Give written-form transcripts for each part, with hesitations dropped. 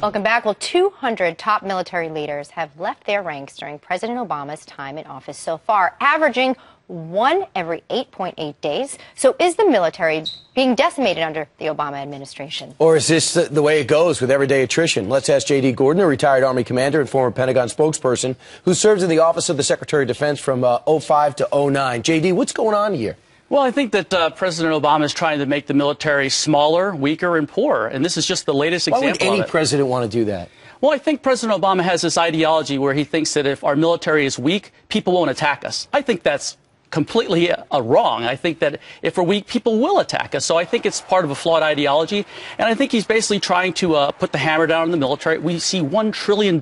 Welcome back. Well, 200 top military leaders have left their ranks during President Obama's time in office so far, averaging one every 8.8 days. So is the military being decimated under the Obama administration? Or is this the way it goes with everyday attrition? Let's ask J.D. Gordon, a retired Army commander and former Pentagon spokesperson who served in the Office of the Secretary of Defense from 05 to 09. J.D., what's going on here? Well, I think that President Obama is trying to make the military smaller, weaker, and poorer. And this is just the latest example of it. Why would any president want to do that? Well, I think President Obama has this ideology where he thinks that if our military is weak, people won't attack us. I think that's completely wrong. I think that if we're weak, people will attack us. So I think it's part of a flawed ideology. And I think he's basically trying to put the hammer down on the military. We see $1 trillion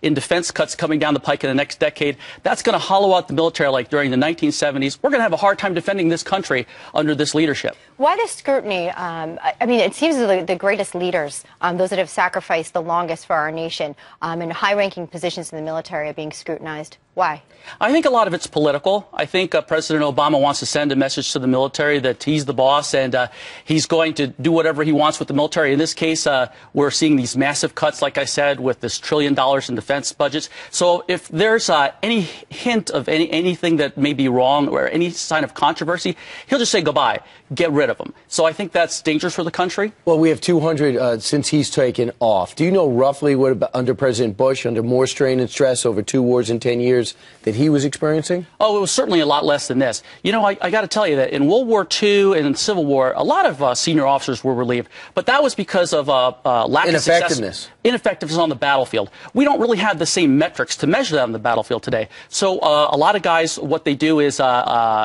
in defense cuts coming down the pike in the next decade. That's going to hollow out the military like during the 1970s. We're going to have a hard time defending this country under this leadership. Why the scrutiny? I mean, it seems the greatest leaders, those that have sacrificed the longest for our nation, in high-ranking positions in the military are being scrutinized. Why? I think a lot of it's political. I think President Obama wants to send a message to the military that he's the boss and he's going to do whatever he wants with the military. In this case, we're seeing these massive cuts, like I said, with this $1 trillion in defense budgets. So if there's any hint of anything that may be wrong or any sign of controversy, he'll just say goodbye, get rid of them. So I think that's dangerous for the country. Well, we have 200 since he's taken off. Do you know roughly what under President Bush, under more strain and stress over 2 wars in 10 years, that he was experiencing? Oh, it was certainly a lot less than this. You know, I got to tell you that in World War II and in the Civil War, a lot of senior officers were relieved, but that was because of lack of success. Ineffectiveness on the battlefield. We don't really have the same metrics to measure that on the battlefield today. So a lot of guys, what they do is a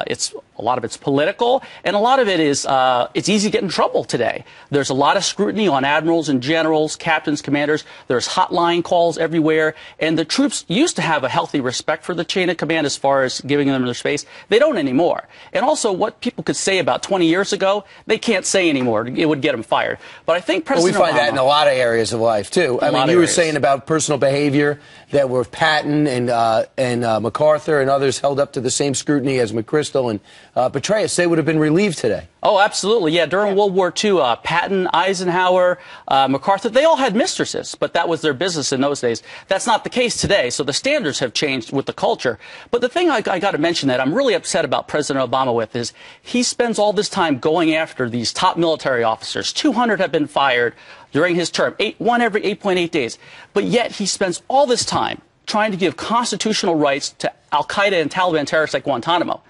lot of it's political, and a lot of it is it's easy to get in trouble today. There's a lot of scrutiny on admirals and generals, captains, commanders. There's hotline calls everywhere, and the troops used to have a healthy respect for the chain of command as far as giving them their space. They don't anymore. And also, what people could say about 20 years ago, they can't say anymore. It would get them fired. But I think President Obama, we find that in a lot of areas of life too. I mean, you were saying about personal behavior that were Patton and MacArthur and others held up to the same scrutiny as McChrystal and Petraeus. They would have been relieved today. Oh, absolutely. Yeah, during World War II, Patton, Eisenhower, MacArthur, they all had mistresses, but that was their business in those days. That's not the case today, so the standards have changed with the culture. But the thing I got to mention that I'm really upset about President Obama with is he spends all this time going after these top military officers. 200 have been fired during his term, one every 8.8 days. But yet he spends all this time trying to give constitutional rights to al-Qaeda and Taliban terrorists like Guantanamo.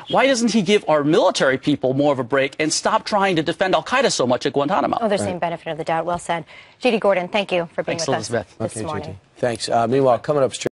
Why doesn't he give our military people more of a break and stop trying to defend al-Qaeda so much at Guantanamo? Oh, there's the same benefit of the doubt. Well said. J.D. Gordon, thank you for being with us Elizabeth. this morning. Thanks. Meanwhile, coming up straight.